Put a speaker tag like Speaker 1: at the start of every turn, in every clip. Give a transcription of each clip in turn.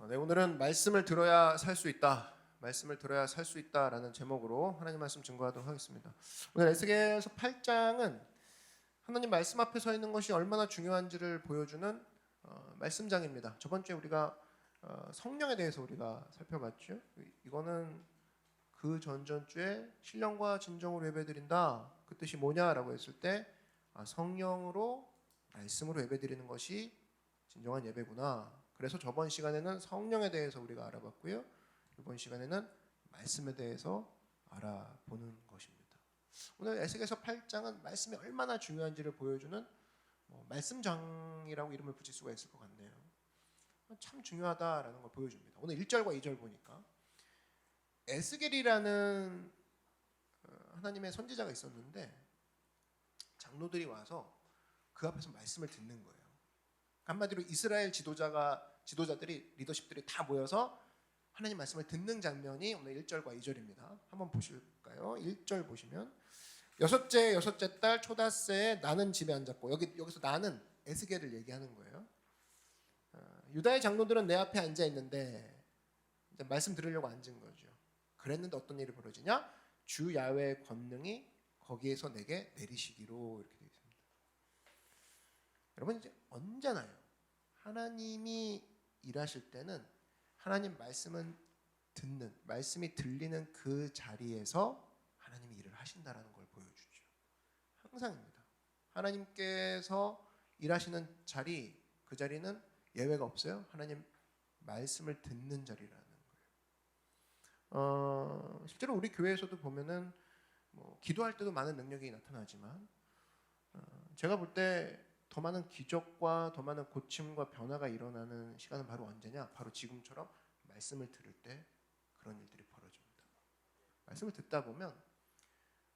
Speaker 1: 네, 오늘은 말씀을 들어야 살 수 있다. 말씀을 들어야 살 수 있다라는 제목으로 하나님 말씀 증거하도록 하겠습니다. 오늘 에스겔서 8장은 하나님 말씀 앞에 서 있는 것이 얼마나 중요한지를 보여주는 말씀장입니다. 저번 주에 우리가 성령에 대해서 우리가 살펴봤죠. 이거는 그 전전주에 신령과 진정으로 예배드린다. 그 뜻이 뭐냐라고 했을 때 성령으로 말씀으로 예배드리는 것이 진정한 예배구나. 그래서 저번 시간에는 성령에 대해서 우리가 알아봤고요. 이번 시간에는 말씀에 대해서 알아보는 것입니다. 오늘 에스겔서 8장은 말씀이 얼마나 중요한지를 보여주는 말씀장이라고 이름을 붙일 수가 있을 것 같네요. 참 중요하다라는 걸 보여줍니다. 오늘 1절과 2절 보니까 에스겔이라는 하나님의 선지자가 있었는데 장로들이 와서 그 앞에서 말씀을 듣는 거예요. 한마디로 이스라엘 지도자들이 리더십들이 다 모여서 하나님 말씀을 듣는 장면이 오늘 1절과 2절입니다. 한번 보실까요? 1절 보시면 여섯째 달 초닷새에 나는 집에 앉았고 여기서 나는 에스겔을 얘기하는 거예요. 유다의 장로들은 내 앞에 앉아 있는데 이제 말씀 들으려고 앉은 거죠. 그랬는데 어떤 일이 벌어지냐? 주 야훼의 권능이 거기에서 내게 내리시기로 이렇게 되어 있습니다. 여러분 이제 언제나요? 하나님이 일하실 때는 하나님 말씀은 듣는, 말씀이 들리는 그 자리에서 하나님이 일을 하신다라는 걸 보여주죠. 항상입니다. 하나님께서 일하시는 자리, 그 자리는 예외가 없어요. 하나님 말씀을 듣는 자리라는 거예요. 실제로 우리 교회에서도 보면은 기도할 때도 많은 능력이 나타나지만 제가 볼 때 더 많은 기적과 더 많은 고침과 변화가 일어나는 시간은 바로 언제냐? 바로 지금처럼 말씀을 들을 때 그런 일들이 벌어집니다. 말씀을 듣다 보면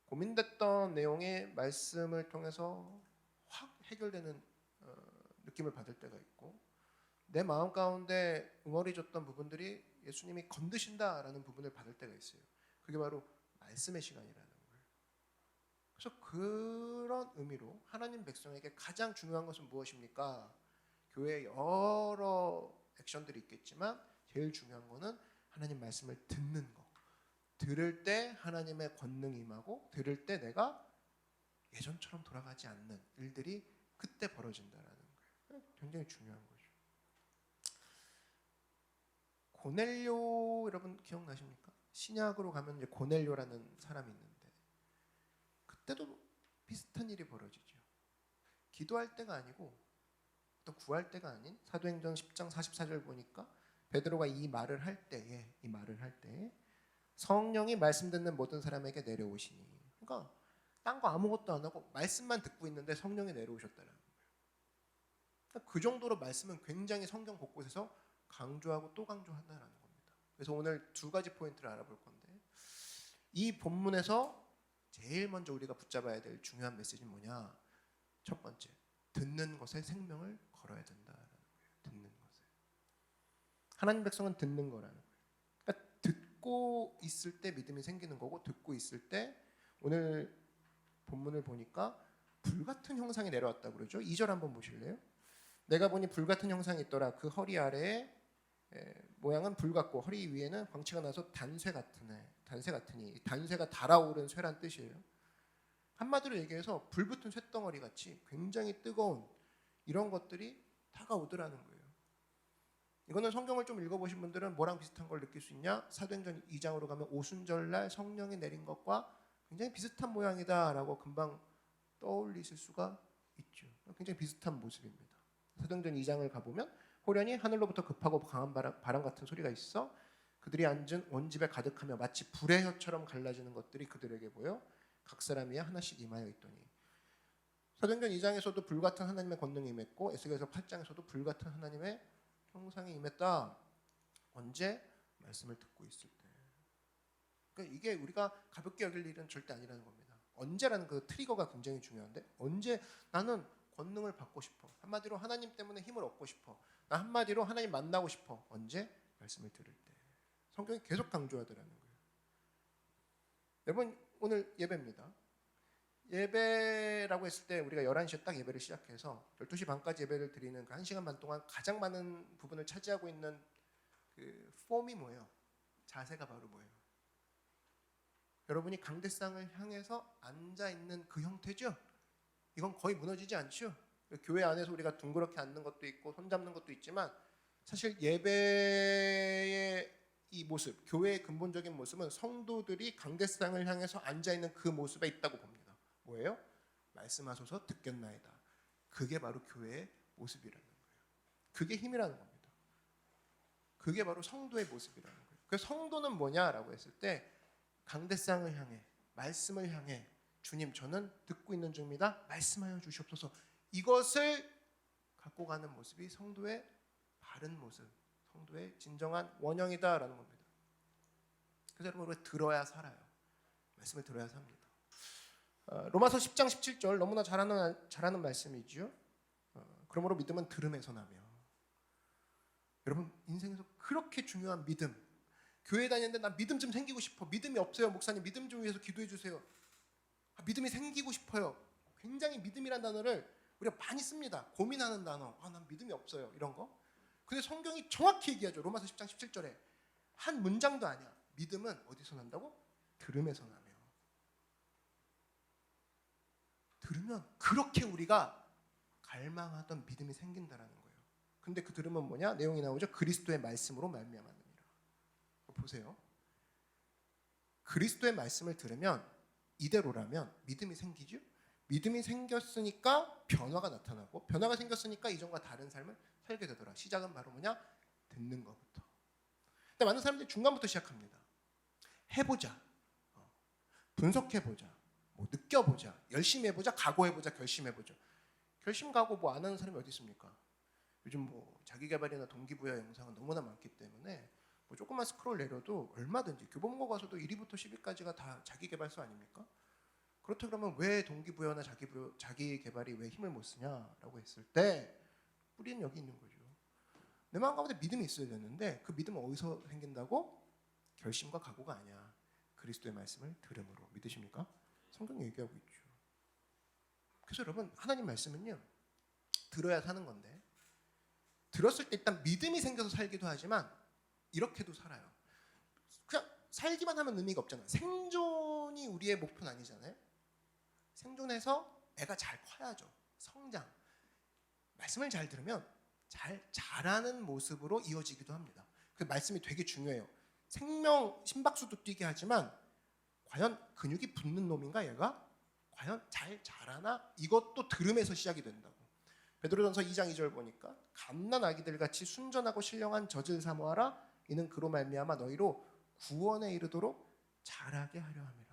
Speaker 1: 고민됐던 내용의 말씀을 통해서 확 해결되는 느낌을 받을 때가 있고 내 마음 가운데 응어리졌던 부분들이 예수님이 건드신다라는 부분을 받을 때가 있어요. 그게 바로 말씀의 시간이라는 거예요. 그래서 그런 의미로 하나님 백성에게 가장 중요한 것은 무엇입니까? 교회에 여러 액션들이 있겠지만 제일 중요한 것은 하나님 말씀을 듣는 것. 들을 때 하나님의 권능이 임하고 들을 때 내가 예전처럼 돌아가지 않는 일들이 그때 벌어진다라는 거예요. 굉장히 중요한 거죠. 고넬료 여러분 기억나십니까? 신약으로 가면 이제 고넬료라는 사람이 있는데 그때도 비슷한 일이 벌어지죠. 기도할 때가 아니고 또 구할 때가 아닌 사도행전 10장 44절 보니까 베드로가 이 말을 할 때에 성령이 말씀 듣는 모든 사람에게 내려오시니 그러니까 딴 거 아무것도 안 하고 말씀만 듣고 있는데 성령이 내려오셨다는 거예요. 그러니까 그 정도로 말씀은 굉장히 성경 곳곳에서 강조하고 또 강조한다는 겁니다. 그래서 오늘 두 가지 포인트를 알아볼 건데 이 본문에서 제일 먼저 우리가 붙잡아야 될 중요한 메시지는 뭐냐? 첫 번째, 듣는 것에 생명을 걸어야 된다라는 거예요. 듣는 것에. 하나님 백성은 듣는 거라는 거예요. 그러니까 듣고 있을 때 믿음이 생기는 거고 듣고 있을 때 오늘 본문을 보니까 불같은 형상이 내려왔다고 그러죠. 2절 한번 보실래요? 내가 보니 불같은 형상이 있더라. 그 허리 아래에 모양은 불 같고 허리 위에는 광채가 나서 단쇠 같으니 단쇠가 달아오른 쇠란 뜻이에요. 한마디로 얘기해서 불붙은 쇳덩어리 같이 굉장히 뜨거운 이런 것들이 다가오더라는 거예요. 이거는 성경을 좀 읽어보신 분들은 뭐랑 비슷한 걸 느낄 수 있냐? 사도행전 2장으로 가면 오순절날 성령이 내린 것과 굉장히 비슷한 모양이다라고 금방 떠올리실 수가 있죠. 굉장히 비슷한 모습입니다. 사도행전 2장을 가보면 호련히 하늘로부터 급하고 강한 바람 같은 소리가 있어 그들이 앉은 온 집에 가득하며 마치 불의 혀처럼 갈라지는 것들이 그들에게 보여 각 사람 위에 하나씩 임하여 있더니 사도행전 2장에서도 불같은 하나님의 권능이 임했고 에스겔서 8장에서도 불같은 하나님의 형상이 임했다. 언제? 말씀을 듣고 있을 때. 그러니까 이게 우리가 가볍게 여길 일은 절대 아니라는 겁니다. 언제라는 그 트리거가 굉장히 중요한데 언제 나는 권능을 받고 싶어. 한마디로 하나님 때문에 힘을 얻고 싶어. 나 한마디로 하나님 만나고 싶어. 언제? 말씀을 들을 때. 성경이 계속 강조하더라는 거예요. 여러분 오늘 예배입니다. 예배라고 했을 때 우리가 11시에 딱 예배를 시작해서 12시 반까지 예배를 드리는 그 1시간 반 동안 가장 많은 부분을 차지하고 있는 그 폼이 뭐예요? 자세가 바로 뭐예요? 여러분이 강대상을 향해서 앉아 있는 그 형태죠? 이건 거의 무너지지 않죠? 교회 안에서 우리가 둥그렇게 앉는 것도 있고 손 잡는 것도 있지만 사실 예배의 이 모습, 교회의 근본적인 모습은 성도들이 강대상을 향해서 앉아 있는 그 모습에 있다고 봅니다. 뭐예요? 말씀하소서 듣겠나이다. 그게 바로 교회의 모습이라는 거예요. 그게 힘이라는 겁니다. 그게 바로 성도의 모습이라는 거예요. 그래서 성도는 뭐냐라고 했을 때 강대상을 향해, 말씀을 향해 주님 저는 듣고 있는 중입니다. 말씀하여 주시옵소서. 이것을 갖고 가는 모습이 성도의 바른 모습, 성도의 진정한 원형이다라는 겁니다. 그래서 여러분 우리가 들어야 살아요. 말씀을 들어야 삽니다. 로마서 10장 17절 너무나 잘하는 말씀이죠. 그러므로 믿음은 들음에서 나며. 여러분 인생에서 그렇게 중요한 믿음. 교회 다니는데 나 믿음 좀 생기고 싶어. 믿음이 없어요. 목사님 믿음 좀 위해서 기도해 주세요. 믿음이 생기고 싶어요. 굉장히 믿음이란 단어를 우리가 많이 씁니다. 고민하는 단어. 난 믿음이 없어요. 이런 거. 근데 성경이 정확히 얘기하죠. 로마서 10장 17절에 한 문장도 아니야. 믿음은 어디서 난다고? 들음에서 나며. 들으면 그렇게 우리가 갈망하던 믿음이 생긴다라는 거예요. 근데 그 들음은 뭐냐? 내용이 나오죠. 그리스도의 말씀으로 말미암았느니라. 보세요. 그리스도의 말씀을 들으면 이대로라면 믿음이 생기죠. 믿음이 생겼으니까 변화가 나타나고 변화가 생겼으니까 이전과 다른 삶을 살게 되더라. 시작은 바로 뭐냐? 듣는 것부터. 근데 많은 사람들이 중간부터 시작합니다. 해보자. 분석해보자. 뭐 느껴보자. 열심히 해보자. 각오해보자. 결심해보자. 결심 각오 뭐 안 하는 사람이 어디 있습니까? 요즘 뭐 자기개발이나 동기부여 영상은 너무나 많기 때문에 뭐 조금만 스크롤 내려도 얼마든지 교보문고 가서도 1위부터 10위까지가 다 자기개발서 아닙니까? 그렇다 그러면 왜 동기부여나 자기개발이 왜 힘을 못 쓰냐라고 했을 때 뿌리는 여기 있는 거죠. 내 마음 가운데 믿음이 있어야 되는데 그 믿음은 어디서 생긴다고? 결심과 각오가 아니야. 그리스도의 말씀을 들음으로. 믿으십니까? 성경이 얘기하고 있죠. 그래서 여러분 하나님 말씀은요 들어야 사는 건데 들었을 때 일단 믿음이 생겨서 살기도 하지만 이렇게도 살아요. 그냥 살기만 하면 의미가 없잖아요. 생존이 우리의 목표는 아니잖아요. 생존해서 애가 잘 커야죠. 성장. 말씀을 잘 들으면 잘 자라는 모습으로 이어지기도 합니다. 그 말씀이 되게 중요해요. 생명 심박수도 뛰게 하지만 과연 근육이 붙는 놈인가 얘가? 과연 잘 자라나? 이것도 들음에서 시작이 된다고. 베드로전서 2장 2절 보니까 갓난 아기들 같이 순전하고 신령한 젖을 사모하라. 이는 그로 말미암아 너희로 구원에 이르도록 자라게 하려 함이라.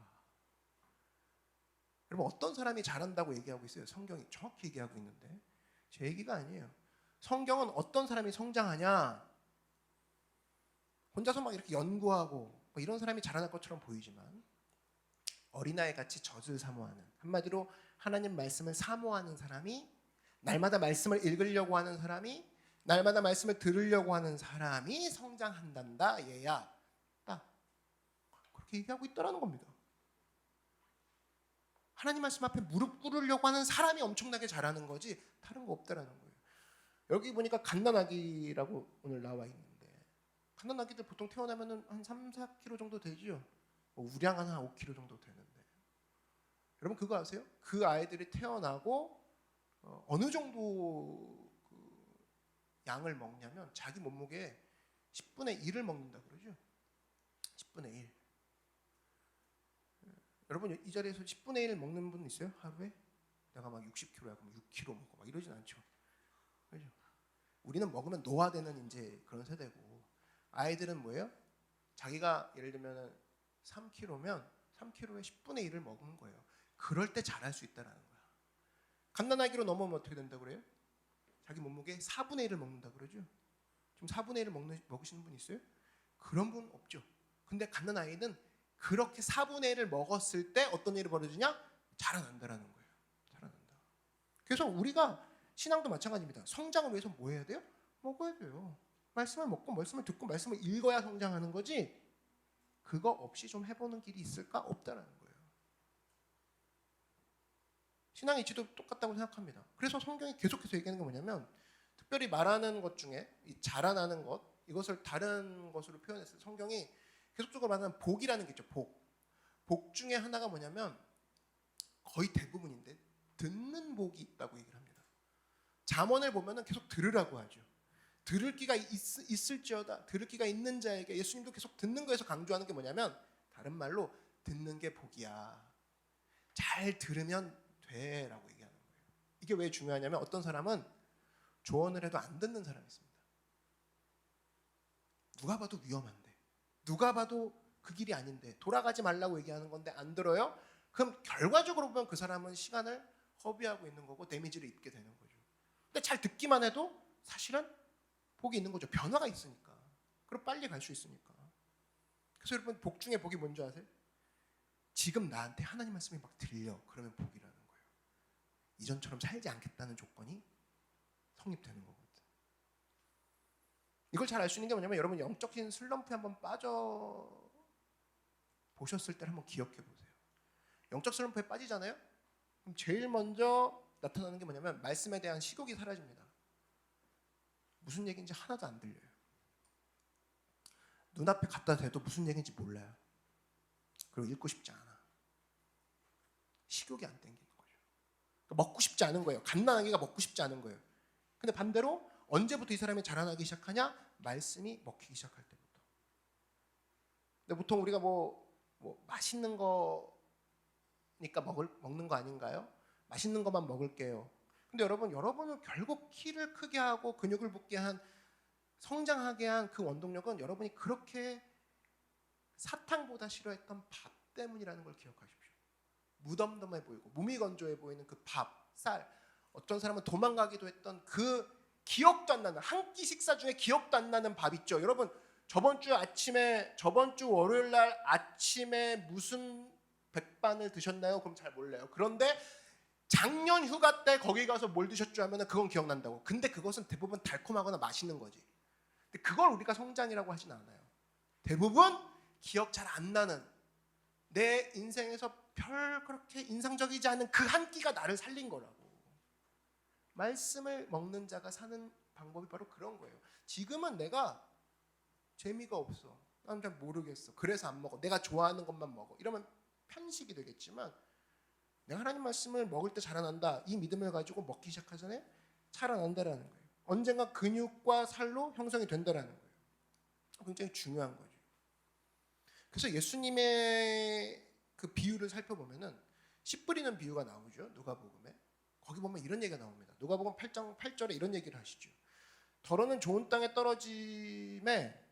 Speaker 1: 여러분 어떤 사람이 자란다고 얘기하고 있어요? 성경이 정확히 얘기하고 있는데 제 얘기가 아니에요. 성경은 어떤 사람이 성장하냐? 혼자서 막 이렇게 연구하고 뭐 이런 사람이 자라날 것처럼 보이지만 어린아이 같이 젖을 사모하는, 한마디로 하나님 말씀을 사모하는 사람이, 날마다 말씀을 읽으려고 하는 사람이, 날마다 말씀을 들으려고 하는 사람이 성장한단다. 얘야. 딱 그렇게 얘기하고 있다라는 겁니다. 하나님 말씀 앞에 무릎 꿇으려고 하는 사람이 엄청나게 자라는 거지 다른 거 없다라는 거예요. 여기 보니까 갓난아기라고 오늘 나와 있는데 갓난아기들 보통 태어나면 한 3, 4kg 정도 되죠. 우량한 한 5kg 정도 되는데 여러분 그거 아세요? 그 아이들이 태어나고 어느 정도 그 양을 먹냐면 자기 몸무게 10분의 1을 먹는다 그러죠. 10분의 1. 여러분 이 자리에서 10분의 1 먹는 분 있어요? 하루에? 내가 막 60kg야 그럼 6kg 먹고 막 이러진 않죠. 그렇죠? 우리는 먹으면 노화되는 이제 그런 세대고 아이들은 뭐예요? 자기가 예를 들면 3kg면 3kg에 10분의 1을 먹는 거예요. 그럴 때 잘할 수 있다는 거야. 갓난아기로 넘어오면 어떻게 된다고 그래요? 자기 몸무게 4분의 1을 먹는다 그러죠. 지금 4분의 1을 먹으시는 분 있어요? 그런 분 없죠. 근데 갓난아이는 그렇게 4분의 1을 먹었을 때 어떤 일이 벌어지냐? 자라난다라는 거예요. 자라난다. 그래서 우리가 신앙도 마찬가지입니다. 성장을 위해서 뭐 해야 돼요? 먹어야 돼요. 말씀을 먹고 말씀을 듣고 말씀을 읽어야 성장하는 거지 그거 없이 좀 해보는 길이 있을까? 없다라는 거예요. 신앙의 이치도 똑같다고 생각합니다. 그래서 성경이 계속해서 얘기하는 게 뭐냐면 특별히 말하는 것 중에 이 자라나는 것 이것을 다른 것으로 표현했을 때 성경이 계속적으로 말하는 복이라는 게 있죠. 복 중에 하나가 뭐냐면 거의 대부분인데 듣는 복이 있다고 얘기를 합니다. 잠언을 보면은 계속 들으라고 하죠. 들을 기가 있을지어다. 들을 기가 있는 자에게, 예수님도 계속 듣는 거에서 강조하는 게 뭐냐면 다른 말로 듣는 게 복이야. 잘 들으면 돼라고 얘기하는 거예요. 이게 왜 중요하냐면 어떤 사람은 조언을 해도 안 듣는 사람이 있습니다. 누가 봐도 위험한데, 누가 봐도 그 길이 아닌데, 돌아가지 말라고 얘기하는 건데 안 들어요? 그럼 결과적으로 보면 그 사람은 시간을 허비하고 있는 거고 데미지를 입게 되는 거죠. 근데 잘 듣기만 해도 사실은 복이 있는 거죠. 변화가 있으니까. 그럼 빨리 갈 수 있으니까. 그래서 여러분 복 중에 복이 뭔지 아세요? 지금 나한테 하나님 말씀이 막 들려. 그러면 복이라는 거예요. 이전처럼 살지 않겠다는 조건이 성립되는 거거든. 이걸 잘 알 수 있는 게 뭐냐면 여러분 영적인 슬럼프에 한번 빠져 보셨을 때를 한번 기억해 보세요. 영적 슬럼프에 빠지잖아요? 그럼 제일 먼저 나타나는 게 뭐냐면 말씀에 대한 식욕이 사라집니다. 무슨 얘기인지 하나도 안 들려요. 눈앞에 갖다 대도 무슨 얘기인지 몰라요. 그리고 읽고 싶지 않아. 식욕이 안 땡기는 거죠. 먹고 싶지 않은 거예요. 갓난아기가 먹고 싶지 않은 거예요. 근데 반대로 언제부터 이 사람이 자라나기 시작하냐? 말씀이 먹히기 시작할 때부터. 근데 보통 우리가 뭐 맛있는 거니까 먹는 거 아닌가요? 맛있는 것만 먹을게요. 근데 여러분은 결국 키를 크게 하고 근육을 붙게 한, 성장하게 한 그 원동력은 여러분이 그렇게 사탕보다 싫어했던 밥 때문이라는 걸 기억하십시오. 무덤덤해 보이고 무미건조해 보이는 그 밥, 쌀, 어떤 사람은 도망가기도 했던 그 기억도 안 나는, 한 끼 식사 중에 기억도 안 나는 밥 있죠. 여러분 저번 주 월요일 날 아침에 무슨 백반을 드셨나요? 그럼 잘 몰라요. 그런데 작년 휴가 때 거기 가서 뭘 드셨죠 하면 그건 기억난다고. 근데 그것은 대부분 달콤하거나 맛있는 거지. 근데 그걸 우리가 성장이라고 하진 않아요. 대부분 기억 잘 안 나는, 내 인생에서 별 그렇게 인상적이지 않은 그 한 끼가 나를 살린 거라고. 말씀을 먹는 자가 사는 방법이 바로 그런 거예요. 지금은 내가 재미가 없어. 난 잘 모르겠어. 그래서 안 먹어. 내가 좋아하는 것만 먹어. 이러면 편식이 되겠지만 내가 하나님 말씀을 먹을 때 자라난다. 이 믿음을 가지고 먹기 시작하잖아요. 자라난다라는 거예요. 언젠가 근육과 살로 형성이 된다라는 거예요. 굉장히 중요한 거죠. 그래서 예수님의 그 비유를 살펴보면은 씨 뿌리는 비유가 나오죠. 누가복음에. 거기 보면 이런 얘기가 나옵니다. 누가복음 8장 8절에 이런 얘기를 하시죠. 더러는 좋은 땅에 떨어짐에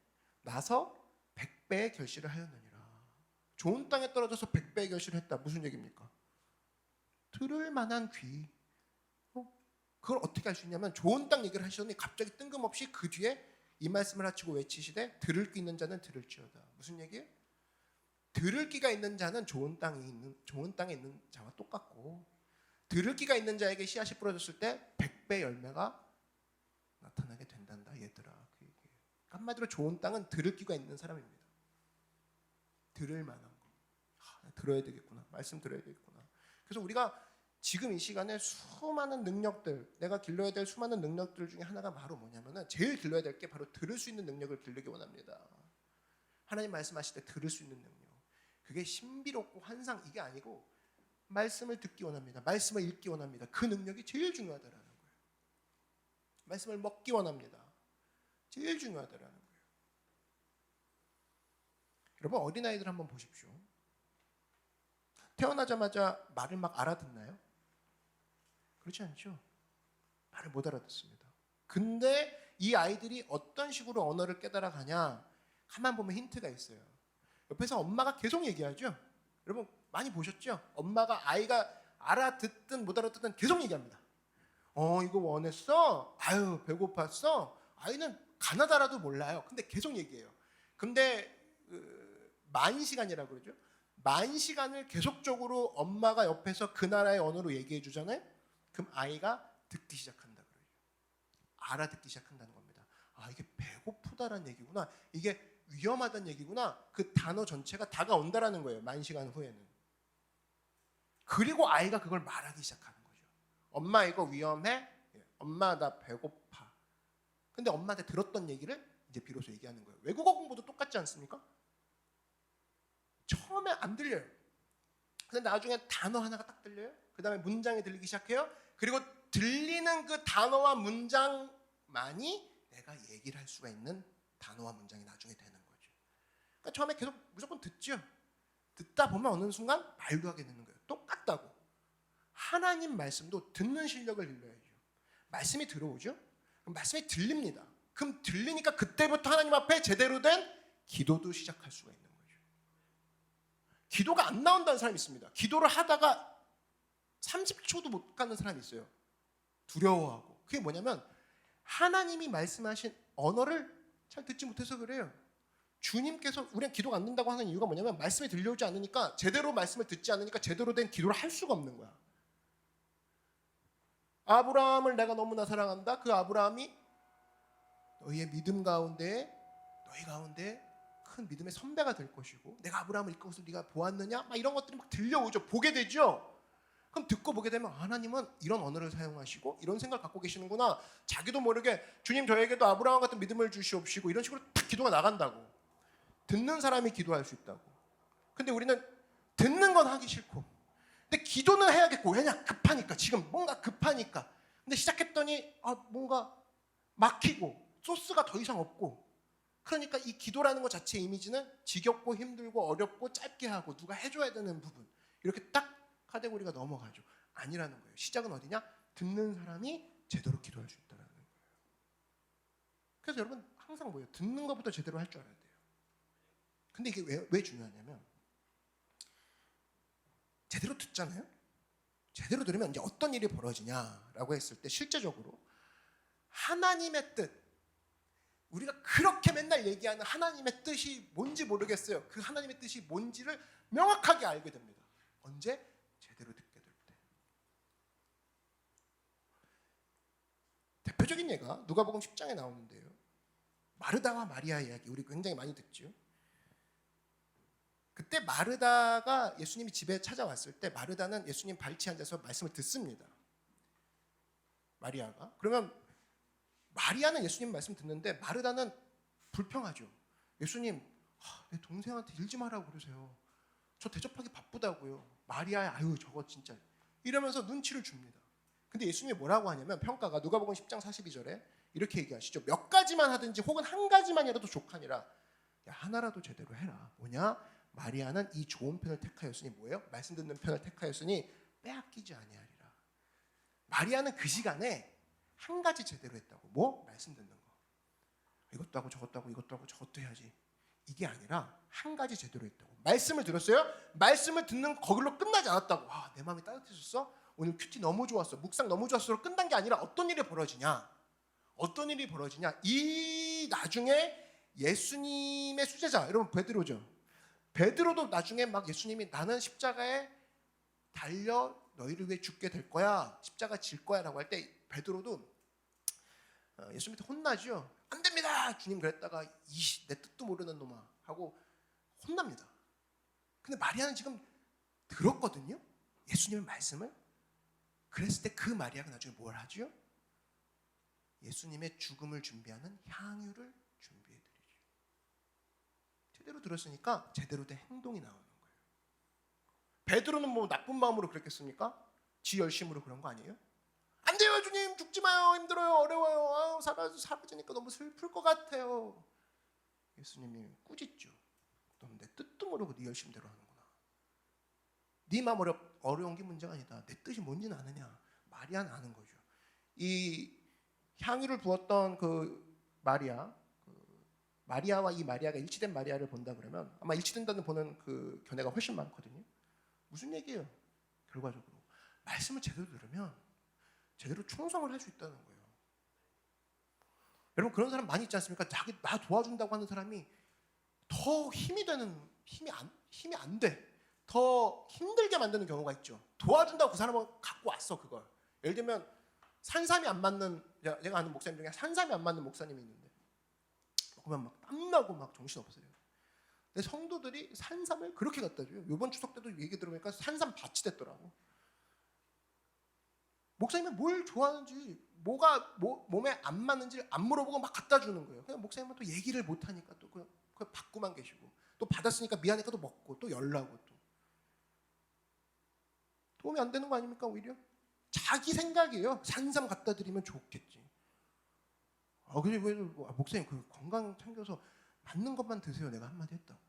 Speaker 1: 나서 100배의 결실을 하였느니라. 좋은 땅에 떨어져서 100배의 결실을 했다. 무슨 얘기입니까? 들을 만한 귀. 그걸 어떻게 할 수 있냐면 좋은 땅 얘기를 하시더니 갑자기 뜬금없이 그 뒤에 이 말씀을 하시고 외치시되 들을 귀 있는 자는 들을지어다. 무슨 얘기예요? 들을 귀가 있는 자는 좋은 땅에 있는 자와 똑같고, 들을 귀가 있는 자에게 씨앗이 뿌려졌을 때 100배 열매가 나타나게 된단다 얘들아. 그 얘기예요. 한마디로 좋은 땅은 들을 귀가 있는 사람입니다. 들을 만한 거. 들어야 되겠구나. 말씀 들어야 되겠구나. 그래서 우리가 지금 이 시간에 수많은 능력들, 내가 길러야 될 수많은 능력들 중에 하나가 바로 뭐냐면은 제일 길러야 될 게 바로 들을 수 있는 능력을 길르기 원합니다. 하나님 말씀하실 때 들을 수 있는 능력. 그게 신비롭고 환상 이게 아니고 말씀을 듣기 원합니다. 말씀을 읽기 원합니다. 그 능력이 제일 중요하다라는 거예요. 말씀을 먹기 원합니다. 제일 중요하다라는 거예요. 여러분 어린아이들 한번 보십시오. 태어나자마자 말을 막 알아듣나요? 그렇지 않죠. 말을 못 알아듣습니다. 근데 이 아이들이 어떤 식으로 언어를 깨달아가냐, 가만 보면 힌트가 있어요. 옆에서 엄마가 계속 얘기하죠. 여러분 많이 보셨죠? 엄마가 아이가 알아듣든 못 알아듣든 계속 얘기합니다. 이거 원했어? 아유 배고팠어? 아이는 가나다라도 몰라요. 근데 계속 얘기해요. 근데 만시간이라고 그러죠. 만시간을 계속적으로 엄마가 옆에서 그 나라의 언어로 얘기해 주잖아요. 그럼 아이가 듣기 시작한다 그래요. 알아듣기 시작한다는 겁니다. 아 이게 배고프다라는 얘기구나. 이게 위험하다는 얘기구나. 그 단어 전체가 다가온다라는 거예요. 만시간 후에는. 그리고 아이가 그걸 말하기 시작하는 거죠. 엄마 이거 위험해? 엄마 나 배고파. 근데 엄마한테 들었던 얘기를 이제 비로소 얘기하는 거예요. 외국어 공부도 똑같지 않습니까? 처음에 안 들려요. 근데 나중에 단어 하나가 딱 들려요. 그 다음에 문장이 들리기 시작해요. 그리고 들리는 그 단어와 문장만이 내가 얘기를 할 수가 있는 단어와 문장이 나중에 되는 거죠. 그러니까 처음에 계속 무조건 듣죠. 듣다 보면 어느 순간 말도 하게 되는 거예요. 똑같다고. 하나님 말씀도 듣는 실력을 길러야죠. 말씀이 들어오죠. 그럼 말씀이 들립니다. 그럼 들리니까 그때부터 하나님 앞에 제대로 된 기도도 시작할 수가 있는 거죠. 기도가 안 나온다는 사람이 있습니다. 기도를 하다가 30초도 못 가는 사람이 있어요. 두려워하고. 그게 뭐냐면 하나님이 말씀하신 언어를 잘 듣지 못해서 그래요. 주님께서 우리는 기도가 안 된다고 하는 이유가 뭐냐면 말씀이 들려오지 않으니까, 제대로 말씀을 듣지 않으니까 제대로 된 기도를 할 수가 없는 거야. 아브라함을 내가 너무나 사랑한다. 그 아브라함이 너희의 믿음 가운데, 너희 가운데 큰 믿음의 선배가 될 것이고, 내가 아브라함을 이끌어서 네가 보았느냐? 막 이런 것들이 막 들려오죠. 보게 되죠. 그럼 듣고 보게 되면 하나님은 이런 언어를 사용하시고 이런 생각을 갖고 계시는구나. 자기도 모르게 주님 저에게도 아브라함 같은 믿음을 주시옵시고 이런 식으로 딱 기도가 나간다고. 듣는 사람이 기도할 수 있다고. 근데 우리는 듣는 건 하기 싫고, 근데 기도는 해야겠고, 왜냐? 급하니까. 지금 뭔가 급하니까. 근데 시작했더니 뭔가 막히고 소스가 더 이상 없고, 그러니까 이 기도라는 것 자체의 이미지는 지겹고 힘들고 어렵고 짧게 하고 누가 해줘야 되는 부분, 이렇게 딱 카테고리가 넘어가죠. 아니라는 거예요. 시작은 어디냐? 듣는 사람이 제대로 기도할 수 있다는 거예요. 그래서 여러분 항상 뭐예요? 듣는 것부터 제대로 할 줄 알아야 돼요. 근데 이게 왜 중요하냐면, 제대로 듣잖아요. 제대로 들으면 이제 어떤 일이 벌어지냐라고 했을 때, 실제적으로 하나님의 뜻, 우리가 그렇게 맨날 얘기하는 하나님의 뜻이 뭔지 모르겠어요. 그 하나님의 뜻이 뭔지를 명확하게 알게 됩니다. 언제? 제대로 듣게 될 때. 대표적인 예가 누가복음 10장에 나오는데요. 마르다와 마리아 이야기, 우리 굉장히 많이 듣죠. 그때 마르다가 예수님이 집에 찾아왔을 때 마르다는 예수님 발치에 앉아서 말씀을 듣습니다. 마리아가. 그러면 마리아는 예수님 말씀 듣는데 마르다는 불평하죠. 예수님, 내 동생한테 일 좀 하라고 그러세요. 저 대접하기 바쁘다고요. 마리아야, 아유 저거 진짜. 이러면서 눈치를 줍니다. 근데 예수님이 뭐라고 하냐면, 평가가 누가복음 10장 42절에 이렇게 얘기하시죠. 몇 가지만 하든지 혹은 한 가지만이라도 족하니라. 야, 하나라도 제대로 해라. 뭐냐? 마리아는 이 좋은 편을 택하였으니, 뭐예요? 말씀 듣는 편을 택하였으니 빼앗기지 아니하리라. 마리아는 그 시간에 한 가지 제대로 했다고. 뭐? 말씀 듣는 거. 이것도 하고 저것도 하고 이것도 하고 저것도 해야지. 이게 아니라 한 가지 제대로 했다고. 말씀을 들었어요? 말씀을 듣는 거길로 끝나지 않았다고. 내 마음이 따뜻해졌어? 오늘 큐티 너무 좋았어. 묵상 너무 좋았어로 끝난 게 아니라 어떤 일이 벌어지냐? 어떤 일이 벌어지냐? 이 나중에 예수님의 수제자, 여러분 베드로죠. 베드로도 나중에 막 예수님이 나는 십자가에 달려 너희를 위해 죽게 될 거야, 십자가 질 거야 라고 할 때 베드로도 예수님한테 혼나죠. 안 됩니다 주님 그랬다가 내 뜻도 모르는 놈아 하고 혼납니다. 근데 마리아는 지금 들었거든요, 예수님의 말씀을. 그랬을 때 그 마리아가 나중에 뭘 하죠? 예수님의 죽음을 준비하는 향유를 준비해드리죠. 제대로 들었으니까 제대로 된 행동이 나오는 거예요. 베드로는 뭐 나쁜 마음으로 그랬겠습니까? 지 열심으로 그런 거 아니에요? 안 돼요 주님, 죽지 마요, 힘들어요, 어려워요, 사라지니까 너무 슬플 것 같아요. 예수님이 꾸짖죠. 너는 내 뜻도 모르고 네 열심대로 하는구나. 네 마음 어려운 게 문제가 아니다. 내 뜻이 뭔지는 아느냐. 마리아는 아는 거죠. 이 향유를 부었던 그 마리아와 이 마리아가 일치된 마리아를 본다 그러면 아마 일치된다는 보는 그 견해가 훨씬 많거든요. 무슨 얘기예요? 결과적으로 말씀을 제대로 들으면 제대로 충성을 할 수 있다는 거예요. 여러분 그런 사람 많이 있지 않습니까? 나 도와준다고 하는 사람이 더 힘이 안 돼. 더 힘들게 만드는 경우가 있죠. 도와준다고 그 사람은 갖고 왔어 그걸. 예를 들면 산삼이 안 맞는, 제가 아는 목사님 중에 산삼이 안 맞는 목사님이 있는데 그러면 막 땀나고 막 정신없어요. 근데 성도들이 산삼을 그렇게 갖다 줘요. 이번 추석 때도 얘기 들어보니까 산삼 밭이 됐더라고. 목사님은 뭘 좋아하는지, 뭐가 몸에 안 맞는지 안 물어보고 막 갖다 주는 거예요. 그냥 목사님은 또 얘기를 못 하니까 또 그냥 받고만 계시고, 또 받았으니까 미안하니까 또 먹고 또 열라고, 또 도움이 안 되는 거 아닙니까? 오히려 자기 생각이에요. 산삼 갖다 드리면 좋겠지. 그래 왜 목사님 그 건강 챙겨서 맞는 것만 드세요. 내가 한마디 했다고.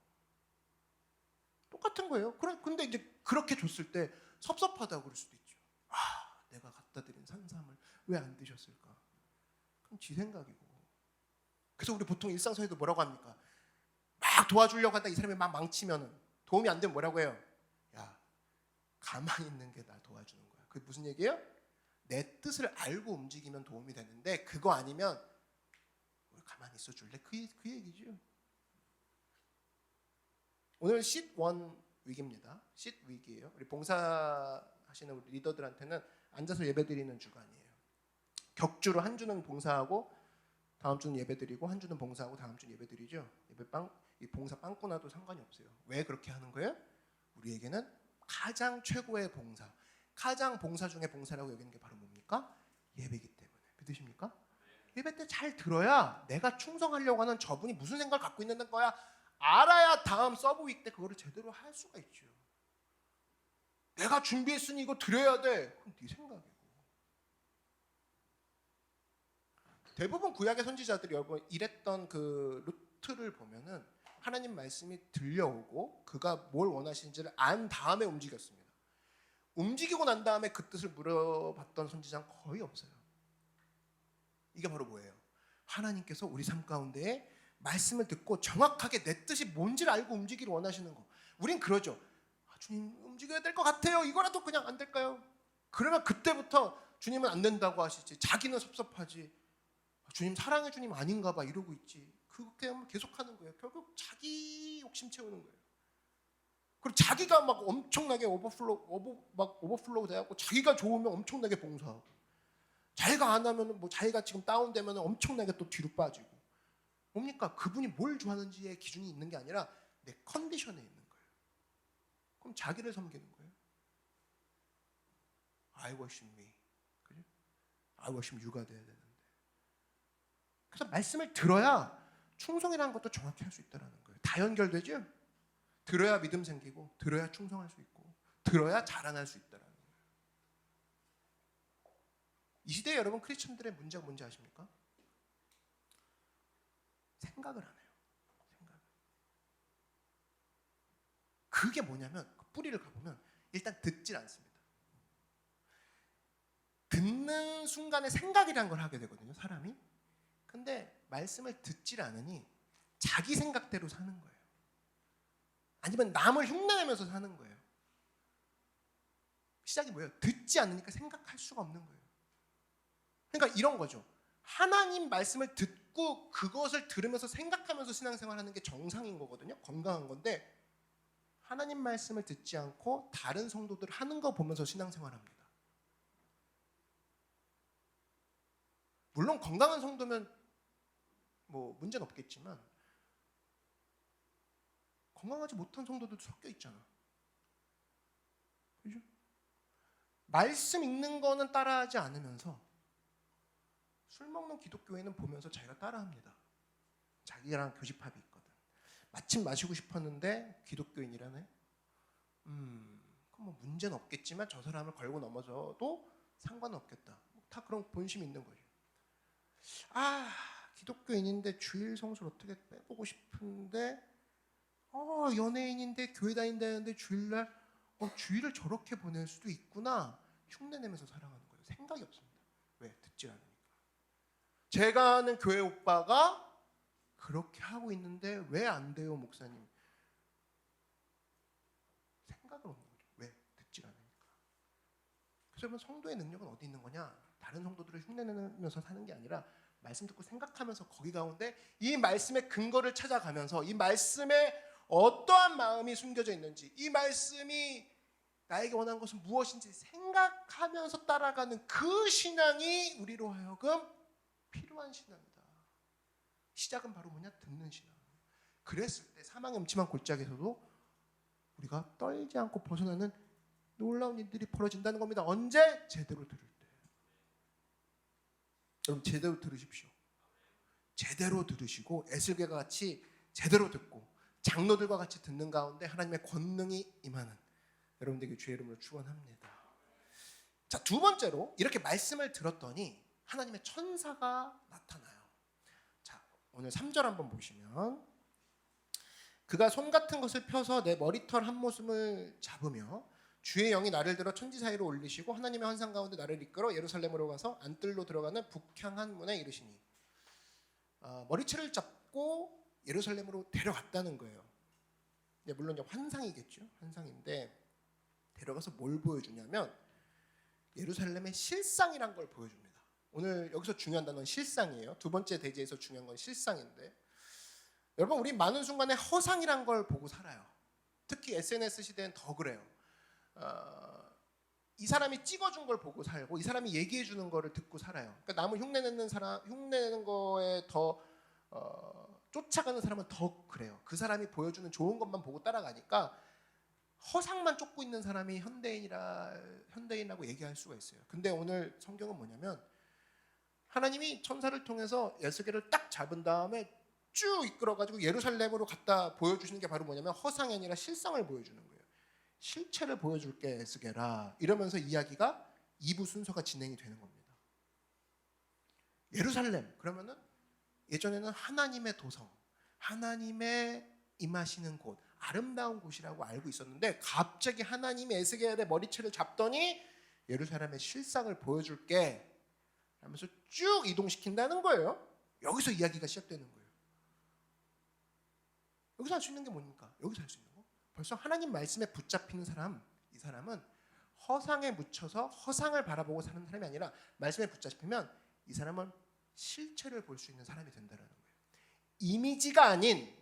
Speaker 1: 똑같은 거예요. 근데 이제 그렇게 줬을 때 섭섭하다고 그럴 수도 있죠. 내가 갖다 드린 산삼을 왜 안 드셨을까? 그럼 지 생각이고. 그래서 우리 보통 일상생활에도 뭐라고 합니까? 막 도와주려고 한다. 이 사람이 막 망치면은 도움이 안 되면 뭐라고 해요? 야, 가만히 있는 게 날 도와주는 거야. 그게 무슨 얘기예요? 내 뜻을 알고 움직이면 도움이 되는데, 그거 아니면 가만히 있어 줄래? 그 얘기죠. 오늘 쉿 원 위기입니다. 쉿 위기예요. 우리 봉사하시는 우리 리더들한테는 앉아서 예배드리는 주간이에요. 격주로 한 주는 봉사하고 다음 주는 예배드리고, 한 주는 봉사하고 다음 주는 예배드리죠. 이 봉사 빵꾸나도 상관이 없어요. 왜 그렇게 하는 거예요? 우리에게는 가장 최고의 봉사, 가장 봉사 중에 봉사라고 여기는 게 바로 뭡니까? 예배이기 때문에. 믿으십니까? 예배 때 잘 들어야 내가 충성하려고 하는 저분이 무슨 생각을 갖고 있는 거야 알아야 다음 서브 위크 때 그거를 제대로 할 수가 있죠. 내가 준비했으니 이거 드려야 돼. 그럼 네 생각이고. 대부분 구약의 선지자들이 여러분 일했던 그 루트를 보면은 하나님 말씀이 들려오고 그가 뭘 원하시는지를 안 다음에 움직였습니다. 움직이고 난 다음에 그 뜻을 물어봤던 선지자는 거의 없어요. 이게 바로 뭐예요? 하나님께서 우리 삶 가운데에 말씀을 듣고 정확하게 내 뜻이 뭔지를 알고 움직이기를 원하시는 거. 우린 그러죠. 주님 움직여야 될 것 같아요. 이거라도 그냥 안 될까요? 그러면 그때부터 주님은 안 된다고 하시지. 자기는 섭섭하지. 주님 사랑의 주님 아닌가 봐 이러고 있지. 그렇게 하면 계속하는 거예요. 결국 자기 욕심 채우는 거예요. 그리고 자기가 막 엄청나게 오버플로우 돼갖고 자기가 좋으면 엄청나게 봉사하고, 자기가 안 하면 자기가 지금 다운되면 엄청나게 또 뒤로 빠지고. 뭡니까? 그분이 뭘 좋아하는지의 기준이 있는 게 아니라 내 컨디션에 있는 거예요. 그럼 자기를 섬기는 거예요. I worship me, 그죠? I worship you가 돼야 되는데. 그래서 말씀을 들어야 충성이라는 것도 정확히 할 수 있다는 거예요. 다 연결되죠? 들어야 믿음 생기고, 들어야 충성할 수 있고, 들어야 자라날 수 있다는 거예요. 이 시대에 여러분 크리스천들의 문제가 뭔지 아십니까? 생각을 안 해요. 생각. 그게 뭐냐면 그 뿌리를 가보면 일단 듣질 않습니다. 듣는 순간에 생각이라는 걸 하게 되거든요, 사람이. 근데 말씀을 듣질 않으니 자기 생각대로 사는 거예요. 아니면 남을 흉내내면서 사는 거예요. 시작이 뭐예요? 듣지 않으니까 생각할 수가 없는 거예요. 그러니까 이런 거죠. 하나님 말씀을 듣고 그것을 들으면서 생각하면서 신앙생활하는 게 정상인 거거든요. 건강한 건데, 하나님 말씀을 듣지 않고 다른 성도들 하는 거 보면서 신앙생활합니다. 물론 건강한 성도면 문제는 없겠지만 건강하지 못한 성도들도 섞여 있잖아. 그죠? 말씀 읽는 거는 따라하지 않으면서 술 먹는 기독교인은 보면서 자기가 따라합니다. 자기랑 교집합이 있거든. 마침 마시고 싶었는데 기독교인이라네. 그럼 문제는 없겠지만 저 사람을 걸고 넘어져도 상관은 없겠다. 다 그런 본심이 있는 거죠. 기독교인인데 주일 성수를 어떻게 빼보고 싶은데, 연예인인데 교회 다닌다는데 주일날 주일을 저렇게 보낼 수도 있구나. 흉내내면서 살아가는 거예요. 생각이 없습니다. 왜? 듣지 않으니까. 제가 아는 교회 오빠가 그렇게 하고 있는데 왜 안 돼요, 목사님? 생각은 없는 거죠. 왜? 듣지 않으니까. 그래서 여러분, 성도의 능력은 어디 있는 거냐? 다른 성도들을 흉내내면서 사는 게 아니라 말씀 듣고 생각하면서 거기 가운데 이 말씀의 근거를 찾아가면서 이 말씀에 어떠한 마음이 숨겨져 있는지, 이 말씀이 나에게 원하는 것은 무엇인지 생각하면서 따라가는 그 신앙이 우리로 하여금 필요한 신앙이다. 시작은 바로 뭐냐? 듣는 신앙. 그랬을 때 사망의 음침한 골짜기에서도 우리가 떨지 않고 벗어나는 놀라운 일들이 벌어진다는 겁니다. 언제? 제대로 들을 때. 여러분 제대로 들으십시오. 제대로 들으시고 에스겔과 같이 제대로 듣고 장로들과 같이 듣는 가운데 하나님의 권능이 임하는 여러분들에게 주의 이름으로 축원합니다. 자, 두 번째로 이렇게 말씀을 들었더니 하나님의 천사가 나타나요. 자, 오늘 3절 한번 보시면 그가 손 같은 것을 펴서 내 머리털 한 모습을 잡으며 주의 영이 나를 들어 천지 사이로 올리시고 하나님의 환상 가운데 나를 이끌어 예루살렘으로 가서 안뜰로 들어가는 북향한 문에 이르시니 머리채를 잡고 예루살렘으로 데려갔다는 거예요. 물론 환상이겠죠. 환상인데 데려가서 뭘 보여주냐면 예루살렘의 실상이란 걸 보여줍니다. 오늘 여기서 중요한 단어는 실상이에요. 두 번째 대지에서 중요한 건 실상인데 여러분 우리 많은 순간에 허상이란 걸 보고 살아요. 특히 SNS 시대엔 더 그래요. 이 사람이 찍어준 걸 보고 살고 이 사람이 얘기해주는 거를 듣고 살아요. 그러니까 남을 흉내내는 사람, 흉내내는 거에 더 쫓아가는 사람은 더 그래요. 그 사람이 보여주는 좋은 것만 보고 따라가니까 허상만 쫓고 있는 사람이 현대인이라고 얘기할 수가 있어요. 근데 오늘 성경은 뭐냐면 하나님이 천사를 통해서 에스겔을 딱 잡은 다음에 쭉 이끌어가지고 예루살렘으로 갖다 보여주시는 게 바로 뭐냐면 허상이 아니라 실상을 보여주는 거예요. 실체를 보여줄게 에스겔아 이러면서 이야기가 2부 순서가 진행이 되는 겁니다. 예루살렘 그러면은 예전에는 하나님의 도성, 하나님의 임하시는 곳, 아름다운 곳이라고 알고 있었는데 갑자기 하나님이 에스겔의 머리채를 잡더니 예루살렘의 실상을 보여줄게 하면서 쭉 이동시킨다는 거예요. 여기서 이야기가 시작되는 거예요. 여기서 할 수 있는 게 뭡니까? 여기서 할 수 있는 거? 벌써 하나님 말씀에 붙잡히는 사람, 이 사람은 허상에 묻혀서 허상을 바라보고 사는 사람이 아니라 말씀에 붙잡히면 이 사람은 실체를 볼 수 있는 사람이 된다는 거예요. 이미지가 아닌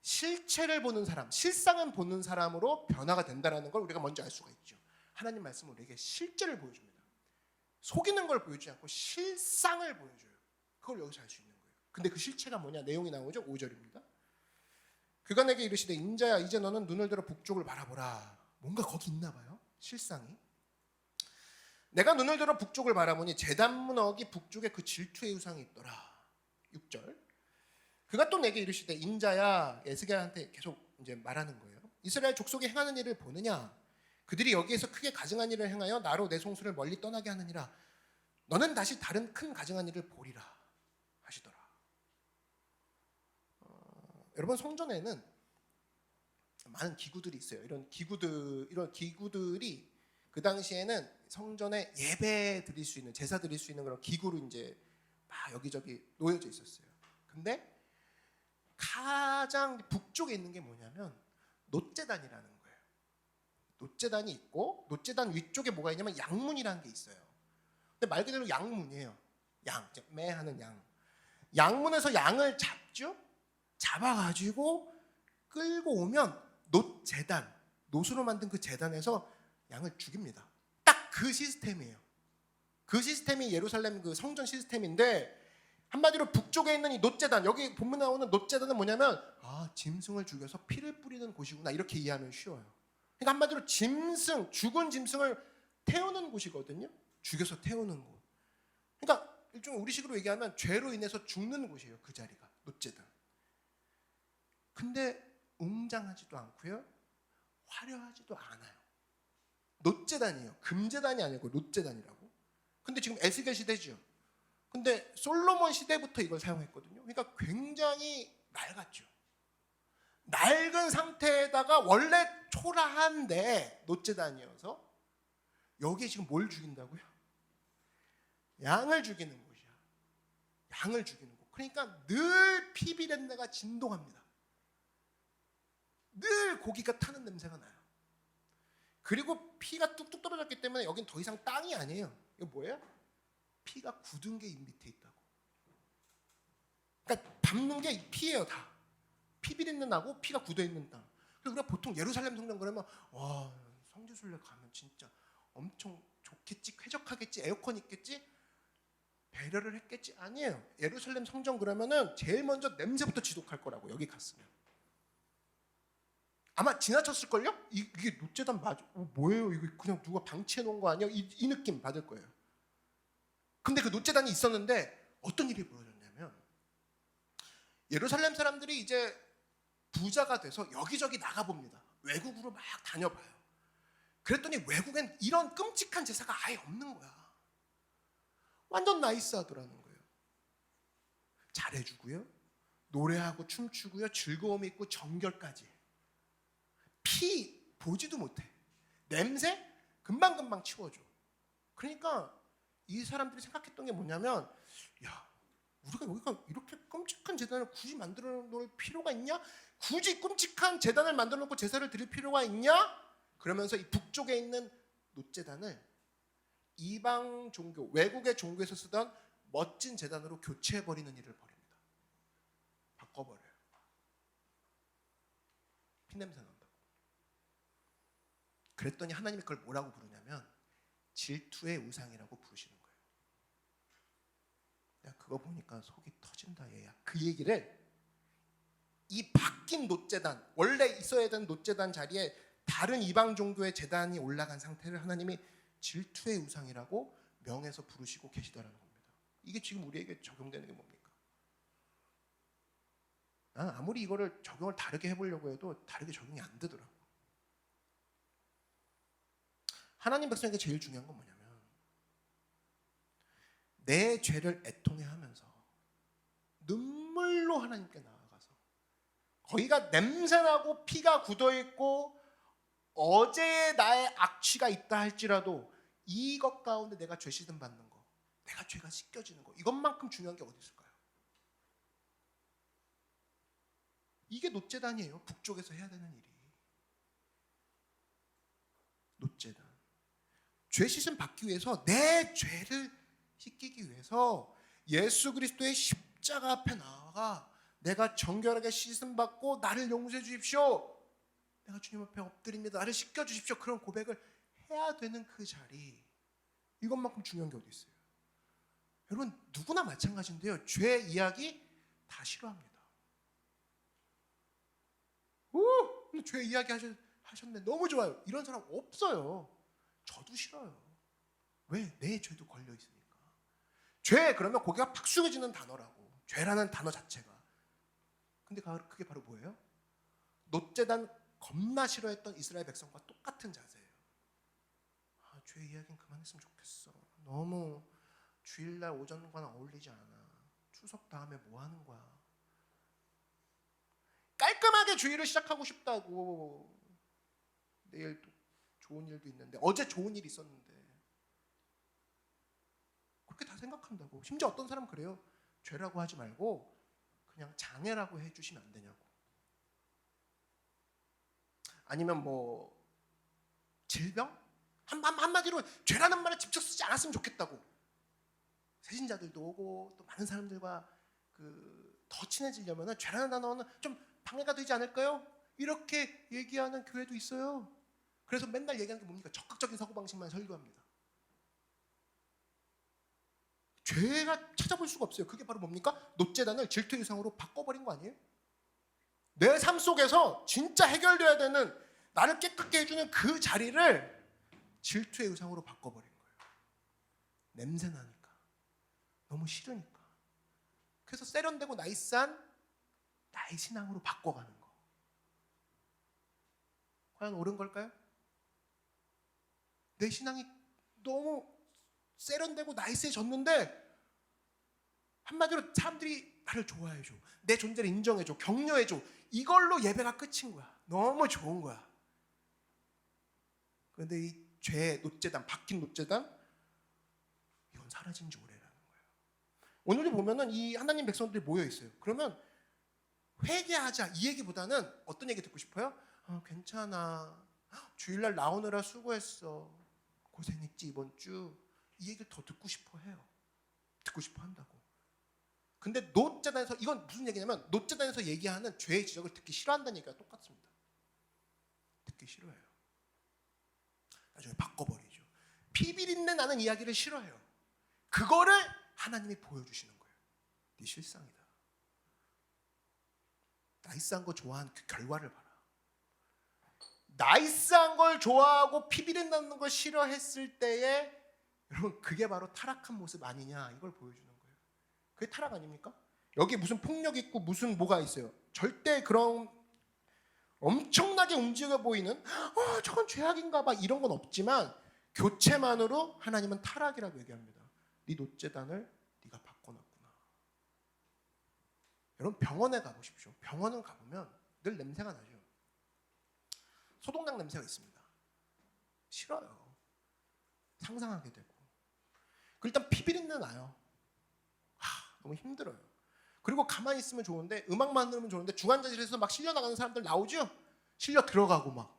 Speaker 1: 실체를 보는 사람, 실상은 보는 사람으로 변화가 된다는 걸 우리가 먼저 알 수가 있죠. 하나님 말씀은 우리에게 실제를 보여줍니다. 속이는 걸 보여주지 않고 실상을 보여줘요. 그걸 여기서 알 수 있는 거예요. 근데 그 실체가 뭐냐? 내용이 나오죠. 5절입니다. 그가 내게 이르시되 인자야 이제 너는 눈을 들어 북쪽을 바라보라. 뭔가 거기 있나 봐요. 실상이. 내가 눈을 들어 북쪽을 바라보니 제단문 어기 북쪽에 그 질투의 우상이 있더라. 6절. 그가 또 내게 이르시되 인자야 에스겔한테 계속 이제 말하는 거예요. 이스라엘 족속이 행하는 일을 보느냐? 그들이 여기에서 크게 가증한 일을 행하여 나로 내 송수를 멀리 떠나게 하느니라. 너는 다시 다른 큰 가증한 일을 보리라 하시더라. 여러분 성전에는 많은 기구들이 있어요. 이런 기구들이 그 당시에는 성전에 예배 드릴 수 있는 제사 드릴 수 있는 그런 기구로 이제 막 여기저기 놓여져 있었어요. 근데 가장 북쪽에 있는 게 뭐냐면 놋제단이라는 거예요. 놋제단이 있고 놋제단 위쪽에 뭐가 있냐면 양문이라는 게 있어요. 근데 말 그대로 양문이에요. 양, 매하는 양. 양문에서 양을 잡죠. 잡아가지고 끌고 오면 놋제단, 놋으로 만든 그 제단에서 양을 죽입니다. 딱 그 시스템이에요. 그 시스템이 예루살렘 그 성전 시스템인데 한마디로 북쪽에 있는 이 놋제단, 여기 본문 나오는 놋제단은 뭐냐면 짐승을 죽여서 피를 뿌리는 곳이구나 이렇게 이해하면 쉬워요. 그러니까 한마디로 죽은 짐승을 태우는 곳이거든요. 죽여서 태우는 곳. 그러니까 일종 우리식으로 얘기하면 죄로 인해서 죽는 곳이에요. 그 자리가 놋제단. 근데 웅장하지도 않고요. 화려하지도 않아요. 놋제단이에요. 금제단이 아니고 놋제단이라고. 근데 지금 에스겔 시대죠. 근데 솔로몬 시대부터 이걸 사용했거든요. 그러니까 굉장히 낡았죠. 낡은 상태에다가 원래 초라한데 놋제단이어서 여기에 지금 뭘 죽인다고요? 양을 죽이는 곳이야. 양을 죽이는 곳. 그러니까 늘 피비린내가 진동합니다. 늘 고기가 타는 냄새가 나요. 그리고 피가 뚝뚝 떨어졌기 때문에 여긴 더 이상 땅이 아니에요. 이거 뭐예요? 피가 굳은 게 이 밑에 있다고. 그러니까 밟는 게 피예요 다. 피비린내 나고 피가 굳어있는 땅. 그래서 우리가 보통 예루살렘 성전 그러면 와 성지순례 가면 진짜 엄청 좋겠지, 쾌적하겠지, 에어컨 있겠지, 배려를 했겠지. 아니에요. 예루살렘 성전 그러면은 제일 먼저 냄새부터 지독할 거라고. 여기 갔으면 아마 지나쳤을걸요? 이게 놋제단 맞아? 뭐예요? 이거 그냥 누가 방치해 놓은 거 아니야? 이 느낌 받을 거예요. 근데 그 노제단이 있었는데 어떤 일이 벌어졌냐면 예루살렘 사람들이 이제 부자가 돼서 여기저기 나가봅니다. 외국으로 막 다녀봐요. 그랬더니 외국엔 이런 끔찍한 제사가 아예 없는 거야. 완전 나이스하더라는 거예요. 잘해주고요, 노래하고 춤추고요, 즐거움이 있고 정결까지. 피 보지도 못해. 냄새 금방금방 치워줘. 그러니까 이 사람들이 생각했던 게 뭐냐면, 야, 우리가 여기가 이렇게 끔찍한 제단을 굳이 만들어 놓을 필요가 있냐? 굳이 끔찍한 제단을 만들어 놓고 제사를 드릴 필요가 있냐? 그러면서 이 북쪽에 있는 놋제단을 이방 종교, 외국의 종교에서 쓰던 멋진 제단으로 교체해버리는 일을 벌입니다. 바꿔버려요. 피냄새 난다고. 그랬더니 하나님이 그걸 뭐라고 부르냐면 질투의 우상이라고 부르시는 거예요. 내가 그거 보니까 속이 터진다 얘야. 그 얘기를 이 바뀐 놋제단, 원래 있어야 되는 놋제단 자리에 다른 이방 종교의 제단이 올라간 상태를 하나님이 질투의 우상이라고 명해서 부르시고 계시다라는 겁니다. 이게 지금 우리에게 적용되는 게 뭡니까? 나는 아무리 이거를 적용을 다르게 해보려고 해도 다르게 적용이 안 되더라고. 하나님 백성에게 제일 중요한 건 뭐냐면 내 죄를 애통해하면서 눈물로 하나님께 나아가서 거기가 냄새나고 피가 굳어있고 어제의 나의 악취가 있다 할지라도 이것 가운데 내가 죄 씻음 받는 거, 내가 죄가 씻겨지는 거, 이것만큼 중요한 게 어디 있을까요? 이게 놋제단이에요. 북쪽에서 해야 되는 일이. 놋제단. 죄 씻음 받기 위해서 내 죄를 씻기기 위해서 예수 그리스도의 십자가 앞에 나아가 내가 정결하게 씻음 받고 나를 용서해 주십시오. 내가 주님 앞에 엎드립니다. 나를 씻겨 주십시오. 그런 고백을 해야 되는 그 자리. 이것만큼 중요한 게 어디 있어요? 여러분 누구나 마찬가지인데요. 죄 이야기 다 싫어합니다. 오, 죄 이야기 하셨네. 너무 좋아요. 이런 사람 없어요. 저도 싫어요. 왜? 내 죄도 걸려 있으니까. 죄 그러면 고개가 팍 숙여지는 단어라고. 죄라는 단어 자체가. 근데 그게 바로 뭐예요? 놋제단 겁나 싫어했던 이스라엘 백성과 똑같은 자세예요. 아, 죄 이야기는 그만했으면 좋겠어. 너무 주일날 오전과는 어울리지 않아. 추석 다음에 뭐 하는 거야? 깔끔하게 주일을 시작하고 싶다고. 내일 또 좋은 일도 있는데 어제 좋은 일이 있었는데 그렇게 다 생각한다고. 심지어 어떤 사람은 그래요. 죄라고 하지 말고 그냥 장애라고 해주시면 안 되냐고. 아니면 뭐 질병? 한마디로 죄라는 말에 직접 쓰지 않았으면 좋겠다고. 세신자들도 오고 또 많은 사람들과 더 친해지려면 죄라는 단어는 좀 방해가 되지 않을까요? 이렇게 얘기하는 교회도 있어요. 그래서 맨날 얘기하는 게 뭡니까? 적극적인 사고방식만 설교합니다. 죄가 찾아볼 수가 없어요. 그게 바로 뭡니까? 놋제단을 질투의 우상으로 바꿔버린 거 아니에요? 내 삶 속에서 진짜 해결돼야 되는, 나를 깨끗게 해주는 그 자리를 질투의 우상으로 바꿔버린 거예요. 냄새나니까, 너무 싫으니까. 그래서 세련되고 나이스한 나의 신앙으로 바꿔가는 거. 과연 옳은 걸까요? 내 신앙이 너무 세련되고 나이스해졌는데 한마디로 사람들이 나를 좋아해줘, 내 존재를 인정해줘, 격려해줘, 이걸로 예배가 끝인 거야. 너무 좋은 거야. 그런데 이 죄의 놋제단, 바뀐 놋제단, 이건 사라진 지 오래라는 거예요. 오늘도 보면은 이 하나님 백성들이 모여 있어요. 그러면 회개하자 이 얘기보다는 어떤 얘기 듣고 싶어요? 괜찮아, 주일날 나오느라 수고했어, 고생했지 이번 주, 이 얘기를 더 듣고 싶어 해요. 듣고 싶어 한다고. 근데 놋제단에서, 이건 무슨 얘기냐면 놋제단에서 얘기하는 죄의 지적을 듣기 싫어한다는 얘기가 똑같습니다. 듣기 싫어해요. 나중에 바꿔버리죠. 피비린내 나는 이야기를 싫어해요. 그거를 하나님이 보여주시는 거예요. 네 실상이다. 나이스한 거 좋아하는 그 결과를 봐라. 나이스한 걸 좋아하고 피비린 나는 걸 싫어했을 때에 여러분 그게 바로 타락한 모습 아니냐 이걸 보여주는 거예요. 그게 타락 아닙니까? 여기 무슨 폭력 있고 무슨 뭐가 있어요? 절대 그런 엄청나게 움직여 보이는 저건 죄악인가 봐 이런 건 없지만 교체만으로 하나님은 타락이라고 얘기합니다. 네 놋재단을 네가 바꿔놨구나. 여러분 병원에 가보십시오. 병원은 가보면 늘 냄새가 나죠. 소독약 냄새가 있습니다. 싫어요. 상상하게 되고. 일단 피비린내 나요. 너무 힘들어요. 그리고 가만히 있으면 좋은데 음악만 들으면 좋은데 중환자실에서 막 실려 나가는 사람들 나오죠? 실려 들어가고 막.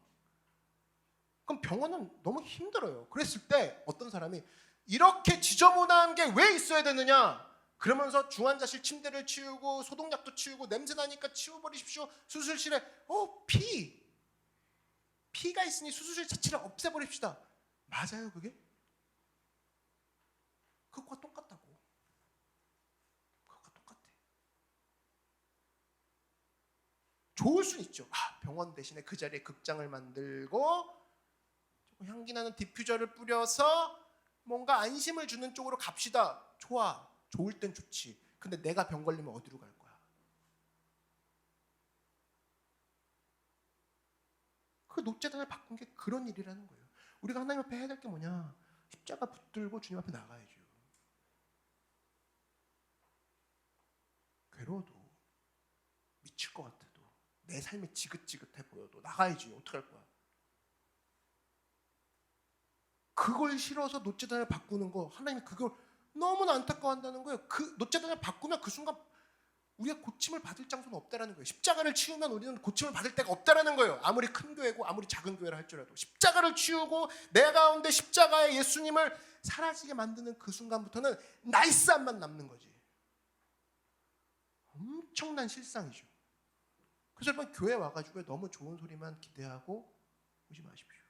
Speaker 1: 그럼 병원은 너무 힘들어요. 그랬을 때 어떤 사람이 이렇게 지저분한 게 왜 있어야 되느냐? 그러면서 중환자실 침대를 치우고 소독약도 치우고 냄새 나니까 치워버리십시오. 수술실에 피가 있으니 수술실 자체를 없애버립시다. 맞아요 그게? 그것과 똑같다고. 그것과 똑같아. 좋을 수는 있죠. 병원 대신에 그 자리에 극장을 만들고 조금 향기 나는 디퓨저를 뿌려서 뭔가 안심을 주는 쪽으로 갑시다. 좋아. 좋을 땐 좋지. 근데 내가 병 걸리면 어디로 갈 거야? 그 놋재단을 바꾼 게 그런 일이라는 거예요. 우리가 하나님 앞에 해야 될 게 뭐냐? 십자가 붙들고 주님 앞에 나가야죠. 괴로워도 미칠 것 같아도 내 삶이 지긋지긋해 보여도 나가야지. 어떡할 거야? 그걸 싫어서 놋재단을 바꾸는 거 하나님이 그걸 너무나 안타까워한다는 거예요. 그 놋재단을 바꾸면 그 순간 우리가 고침을 받을 장소는 없다라는 거예요. 십자가를 치우면 우리는 고침을 받을 데가 없다라는 거예요. 아무리 큰 교회고 아무리 작은 교회를 할지라도 십자가를 치우고 내 가운데 십자가의 예수님을 사라지게 만드는 그 순간부터는 나이스함만 남는 거지. 엄청난 실상이죠. 그래서 여러분 교회 와가지고 너무 좋은 소리만 기대하고 오지 마십시오.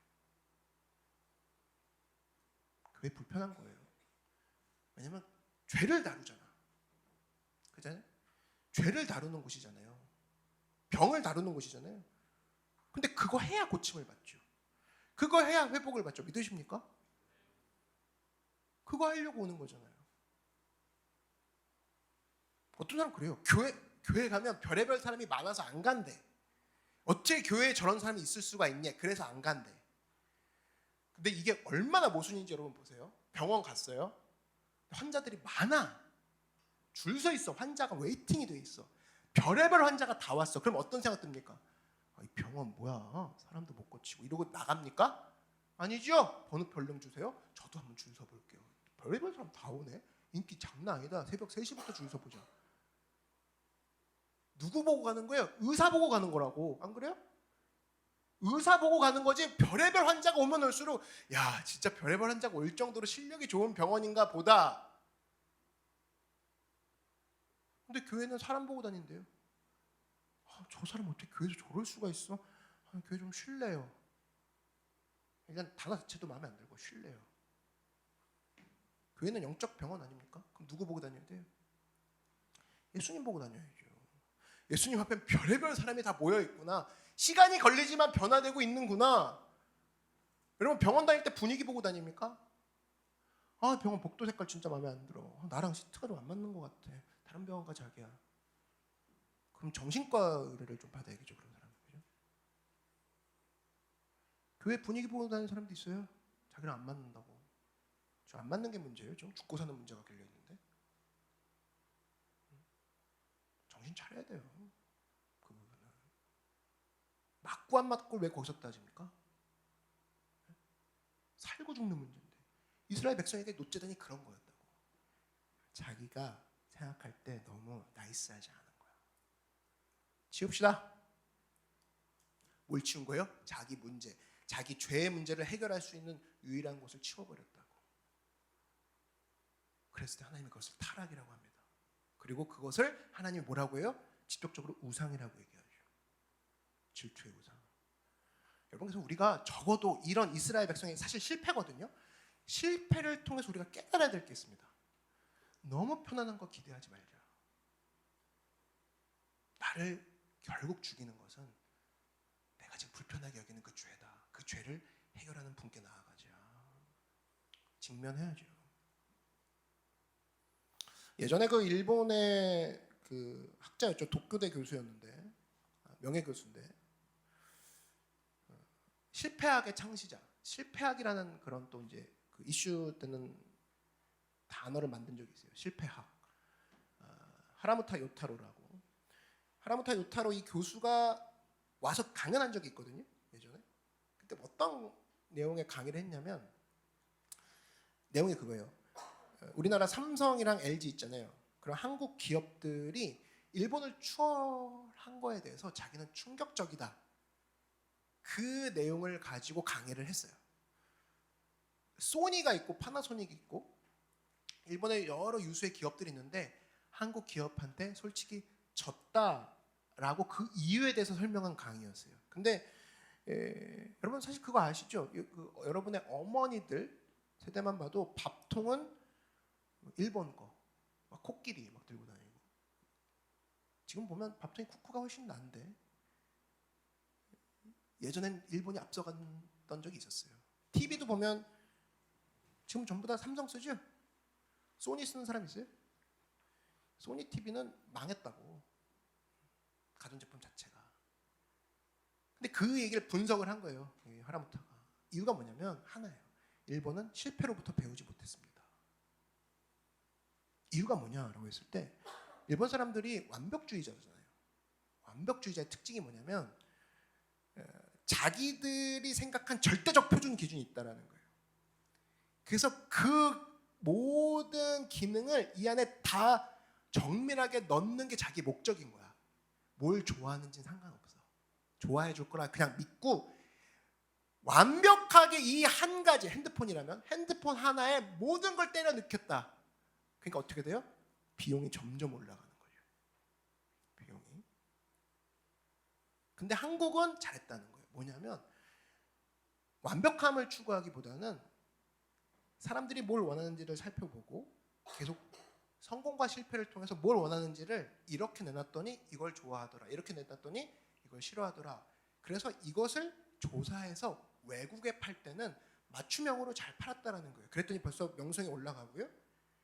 Speaker 1: 교회 불편한 거예요. 왜냐면 죄를 다루잖아. 그잖아요? 죄를 다루는 곳이잖아요. 병을 다루는 곳이잖아요. 근데 그거 해야 고침을 받죠. 그거 해야 회복을 받죠. 믿으십니까? 그거 하려고 오는 거잖아요. 어떤 사람 그래요. 교회 가면 별의별 사람이 많아서 안 간대. 어째 교회에 저런 사람이 있을 수가 있냐. 그래서 안 간대. 근데 이게 얼마나 모순인지 여러분 보세요. 병원 갔어요. 환자들이 많아. 줄 서 있어. 환자가 웨이팅이 돼 있어. 별의별 환자가 다 왔어. 그럼 어떤 생각 듭니까? 이 병원 뭐야? 사람도 못 고치고 이러고 나갑니까? 아니죠. 번호표 주세요. 저도 한번 줄 서 볼게요. 별의별 사람 다 오네. 인기 장난 아니다. 새벽 3시부터 줄 서 보자. 누구 보고 가는 거예요? 의사 보고 가는 거라고. 안 그래요? 의사 보고 가는 거지. 별의별 환자가 오면 올수록 야 진짜 별의별 환자가 올 정도로 실력이 좋은 병원인가 보다. 근데 교회는 사람 보고 다닌대요. 저 사람 어떻게 교회에서 저럴 수가 있어? 교회 좀 쉴래요. 일단 단어 자체도 마음에 안 들고 쉴래요. 교회는 영적 병원 아닙니까? 그럼 누구 보고 다녀야 돼요? 예수님 보고 다녀야죠. 예수님 앞에 별의별 사람이 다 모여 있구나. 시간이 걸리지만 변화되고 있는구나. 여러분 병원 다닐 때 분위기 보고 다닙니까? 병원 복도 색깔 진짜 마음에 안 들어. 나랑 시트가 좀 안 맞는 것 같아. 다른 병원 가 자기야. 그럼 정신과 의뢰를 좀 받아야겠죠. 그런 사람. 그죠? 교회 분위기 보고 다니는 사람도 있어요. 자기랑 안 맞는다고. 저 안 맞는 게 문제예요. 좀 죽고 사는 문제가 걸려 있는데. 정신 차려야 돼요. 그 부분은. 맞고 안 맞고 왜 거기서 따집니까? 살고 죽는 문제인데. 이스라엘 백성에게 놋재단이 그런 거였다고. 자기가 생각할 때 너무 나이스하지 않은 거야. 치웁시다. 뭘 치운 거예요? 자기 문제, 자기 죄의 문제를 해결할 수 있는 유일한 곳을 치워버렸다고. 그랬을 때 하나님이 그것을 타락이라고 합니다. 그리고 그것을 하나님이 뭐라고 해요? 직접적으로 우상이라고 얘기하죠. 질투의 우상. 여러분 그래서 우리가 적어도 이런 이스라엘 백성이 사실 실패거든요. 실패를 통해서 우리가 깨달아야 될 게 있습니다. 너무 편안한 거 기대하지 말자. 나를 결국 죽이는 것은 내가 지금 불편하게 여기는 그 죄다. 그 죄를 해결하는 분께 나아가자. 직면해야죠. 예전에 그 일본의 그 학자였죠. 도쿄대 교수였는데, 명예 교수인데, 실패학의 창시자, 실패학이라는 그런 또 이제 그 이슈 되는 단어를 만든 적이 있어요. 실패학. 하라무타 요타로라고. 하라무타 요타로 이 교수가 와서 강연한 적이 있거든요. 예전에. 그때 어떤 내용의 강의를 했냐면, 내용이 그거예요. 우리나라 삼성이랑 LG 있잖아요. 그런 한국 기업들이 일본을 추월한 거에 대해서 자기는 충격적이다. 그 내용을 가지고 강의를 했어요. 소니가 있고 파나소닉이 있고 일본의 여러 유수의 기업들이 있는데 한국 기업한테 솔직히 졌다라고 그 이유에 대해서 설명한 강의였어요. 근데 여러분 사실 그거 아시죠? 여러분의 어머니들 세대만 봐도 밥통은 일본 거, 막 코끼리 막 들고 다니고. 지금 보면 밥통이 쿠쿠가 훨씬 나은데 예전엔 일본이 앞서갔던 적이 있었어요. TV도 보면 지금 전부 다 삼성 쓰죠? 소니 쓰는 사람 있어요? 소니 TV는 망했다고. 가전제품 자체가. 근데 그 얘기를 분석을 한 거예요. 하라무타가. 이유가 뭐냐면 하나예요. 일본은 실패로부터 배우지 못했습니다. 이유가 뭐냐라고 했을 때 일본 사람들이 완벽주의자잖아요. 완벽주의자의 특징이 뭐냐면 자기들이 생각한 절대적 표준 기준이 있다라는 거예요. 그래서 그 모든 기능을 이 안에 다 정밀하게 넣는 게 자기 목적인 거야. 뭘 좋아하는지는 상관없어. 좋아해 줄 거라 그냥 믿고 완벽하게 이 한 가지 핸드폰이라면 핸드폰 하나에 모든 걸 때려 넣겠다. 그러니까 어떻게 돼요? 비용이 점점 올라가는 거예요. 비용이. 근데 한국은 잘했다는 거예요. 뭐냐면 완벽함을 추구하기보다는 사람들이 뭘 원하는지를 살펴보고 계속 성공과 실패를 통해서 뭘 원하는지를 이렇게 내놨더니 이걸 좋아하더라. 이렇게 내놨더니 이걸 싫어하더라. 그래서 이것을 조사해서 외국에 팔 때는 맞춤형으로 잘 팔았다라는 거예요. 그랬더니 벌써 명성이 올라가고요.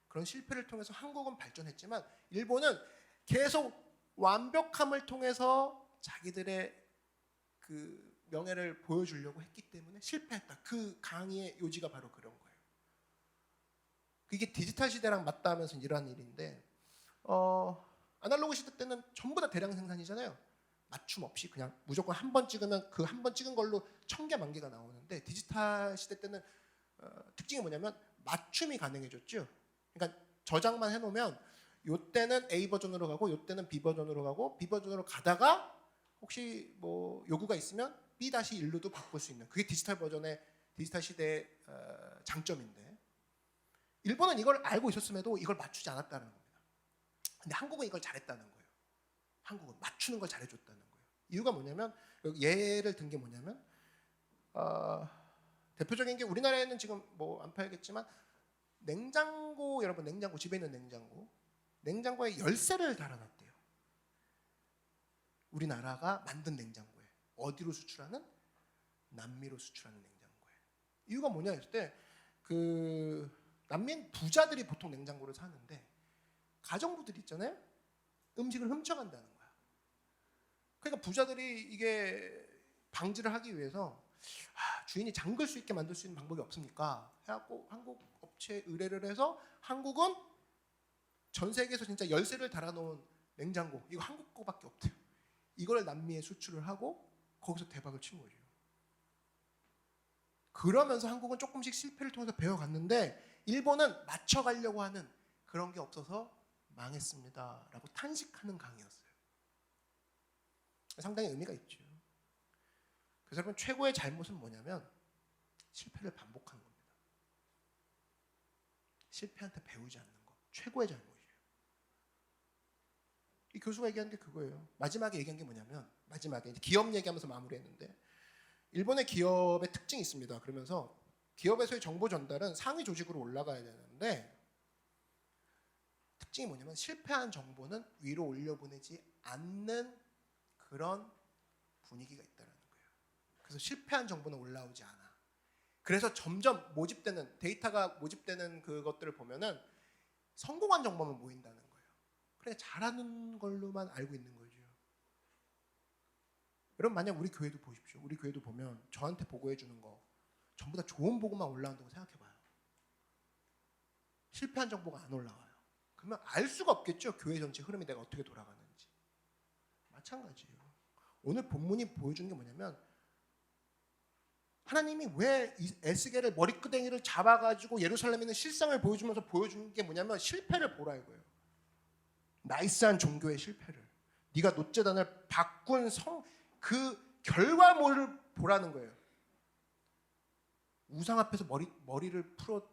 Speaker 1: 그런 실패를 통해서 한국은 발전했지만 일본은 계속 완벽함을 통해서 자기들의 그 명예를 보여주려고 했기 때문에 실패했다. 그 강의의 요지가 바로 그런 거예요. 이게 디지털 시대랑 맞닿으면서 일어난 일인데 아날로그 시대 때는 전부 다 대량 생산이잖아요. 맞춤 없이 그냥 무조건 한 번 찍으면 그 한 번 찍은 걸로 1000개 만 개가 나오는데 디지털 시대 때는 특징이 뭐냐면 맞춤이 가능해졌죠. 그러니까 저장만 해놓으면 요때는 A 버전으로 가고 요때는 B 버전으로 가고 B 버전으로 가다가 혹시 뭐 요구가 있으면 B-1로도 바꿀 수 있는 그게 디지털 버전의 디지털 시대의 장점인데 일본은 이걸 알고 있었음에도 이걸 맞추지 않았다는 겁니다. 근데 한국은 이걸 잘했다는 거예요. 한국은 맞추는 걸 잘해줬다는 거예요. 이유가 뭐냐면 여기 예를 든 게 뭐냐면 대표적인 게 우리나라에는 지금 뭐 안 팔겠지만 냉장고 여러분 냉장고 집에 있는 냉장고에 열쇠를 달아놨대요. 우리나라가 만든 냉장고에 어디로 수출하는? 남미로 수출하는 냉장고에. 이유가 뭐냐 했을 때 그 남미는 부자들이 보통 냉장고를 사는데 가정부들이 있잖아요. 음식을 훔쳐간다는 거야. 그러니까 부자들이 이게 방지를 하기 위해서 주인이 잠글 수 있게 만들 수 있는 방법이 없습니까? 해갖고 한국 업체에 의뢰를 해서 한국은 전 세계에서 진짜 열쇠를 달아놓은 냉장고 이거 한국 거밖에 없대요. 이걸 남미에 수출을 하고 거기서 대박을 친 거죠. 그러면서 한국은 조금씩 실패를 통해서 배워갔는데 일본은 맞춰가려고 하는 그런 게 없어서 망했습니다 라고 탄식하는 강의였어요. 상당히 의미가 있죠. 그래서 여러분 최고의 잘못은 뭐냐면 실패를 반복하는 겁니다. 실패한테 배우지 않는 거 최고의 잘못이에요. 이 교수가 얘기한 게 그거예요. 마지막에 얘기한 게 뭐냐면 마지막에 기업 얘기하면서 마무리했는데 일본의 기업의 특징이 있습니다. 그러면서 기업에서의 정보 전달은 상위 조직으로 올라가야 되는데 특징이 뭐냐면 실패한 정보는 위로 올려보내지 않는 그런 분위기가 있다는 거예요. 그래서 실패한 정보는 올라오지 않아. 그래서 점점 모집되는 데이터가 모집되는 그것들을 보면은 성공한 정보만 모인다는 거예요. 그래 잘하는 걸로만 알고 있는 거죠. 여러분 만약 우리 교회도 보십시오. 우리 교회도 보면 저한테 보고해 주는 거 전부 다 좋은 보고만 올라온다고 생각해봐요. 실패한 정보가 안 올라와요. 그러면 알 수가 없겠죠. 교회 전체 흐름이 내가 어떻게 돌아가는지. 마찬가지예요. 오늘 본문이 보여주는 게 뭐냐면 하나님이 왜 이 에스겔의 머리끄댕이를 잡아가지고 예루살렘에 있는 실상을 보여주면서 보여주는 게 뭐냐면 실패를 보라 이거예요. 나이스한 종교의 실패를. 네가 놋제단을 바꾼 그 결과물을 보라는 거예요. 우상 앞에서 머리를 풀어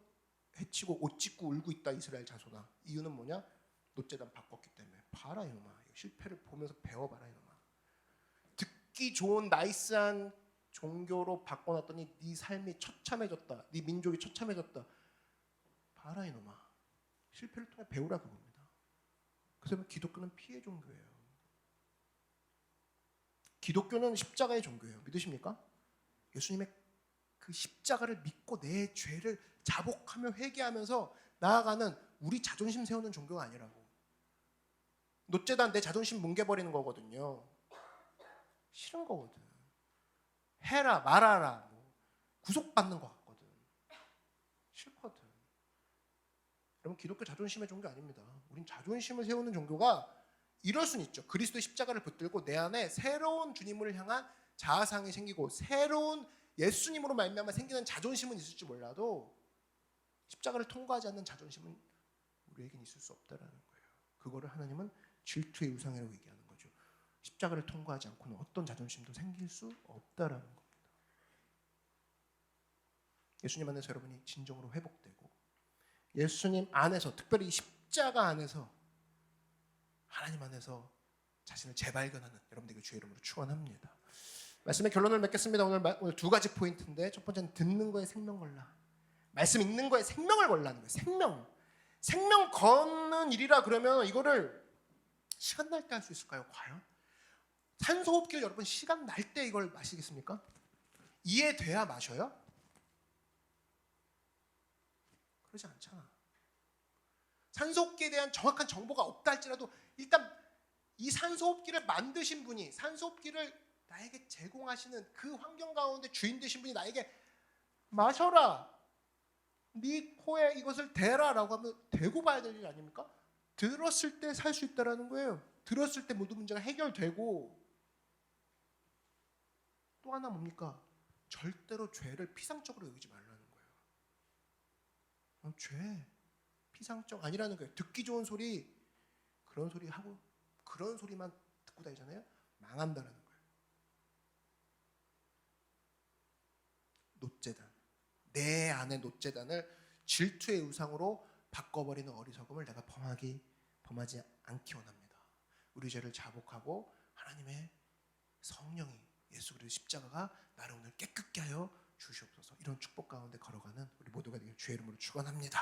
Speaker 1: 해치고 옷 찢고 울고 있다 이스라엘 자손아. 이유는 뭐냐? 놋제단 바꿨기 때문에. 봐라 이놈아. 실패를 보면서 배워봐라 이놈아. 듣기 좋은 나이스한 종교로 바꿔놨더니 네 삶이 처참해졌다. 네 민족이 처참해졌다. 봐라 이놈아. 실패를 통해 배우라 그겁니다. 그래서 기독교는 피해 종교예요. 기독교는 십자가의 종교예요. 믿으십니까? 예수님의 그 십자가를 믿고 내 죄를 자복하며 회개하면서 나아가는 우리 자존심 세우는 종교가 아니라고. 놋제단 내 자존심 뭉개버리는 거거든요. 싫은 거거든. 해라 말아라 구속받는 것 같거든. 싫거든. 여러분 기독교 자존심의 종교 아닙니다. 우린 자존심을 세우는 종교가 이럴 수는 있죠. 그리스도의 십자가를 붙들고 내 안에 새로운 주님을 향한 자아상이 생기고 새로운 예수님으로 말미암아 생기는 자존심은 있을지 몰라도 십자가를 통과하지 않는 자존심은 우리에겐 있을 수 없다라는 거예요. 그거를 하나님은 질투의 우상이라고 얘기하는 거죠. 십자가를 통과하지 않고는 어떤 자존심도 생길 수 없다라는 겁니다. 예수님 안에서 여러분이 진정으로 회복되고 예수님 안에서 특별히 십자가 안에서 하나님 안에서 자신을 재발견하는 여러분들에게 주의 이름으로 축원합니다. 말씀의 결론을 맺겠습니다. 오늘 두 가지 포인트인데 첫 번째는 듣는 거에 생명 걸라. 말씀 읽는 거에 생명을 걸라는 거예요. 생명 걷는 일이라 그러면 이거를 시간 날 때 할 수 있을까요? 과연? 산소호흡기를 여러분 시간 날 때 이걸 마시겠습니까? 이해돼야 마셔요? 그러지 않잖아. 산소호흡기에 대한 정확한 정보가 없다 할지라도 일단 이 산소호흡기를 만드신 분이 산소호흡기를 나에게 제공하시는 그 환경 가운데 주인 되신 분이 나에게 마셔라. 네 코에 이것을 대라 라고 하면 대고 봐야 될 일 아닙니까? 들었을 때 살 수 있다는 거예요. 들었을 때 모든 문제가 해결되고 또 하나 뭡니까? 절대로 죄를 피상적으로 여기지 말라는 거예요. 죄 피상적 아니라는 거예요. 듣기 좋은 소리 그런 소리 하고 그런 소리만 듣고 다니잖아요. 망한다는 거예요. 놋제단 내 안의 놋제단을 질투의 우상으로 바꿔버리는 어리석음을 내가 범하지 않기 원합니다. 우리 죄를 자복하고 하나님의 성령이 예수 그리스도의 십자가가 나를 오늘 깨끗게 하여 주시옵소서. 이런 축복 가운데 걸어가는 우리 모두가 되길 주의 이름으로 축원합니다.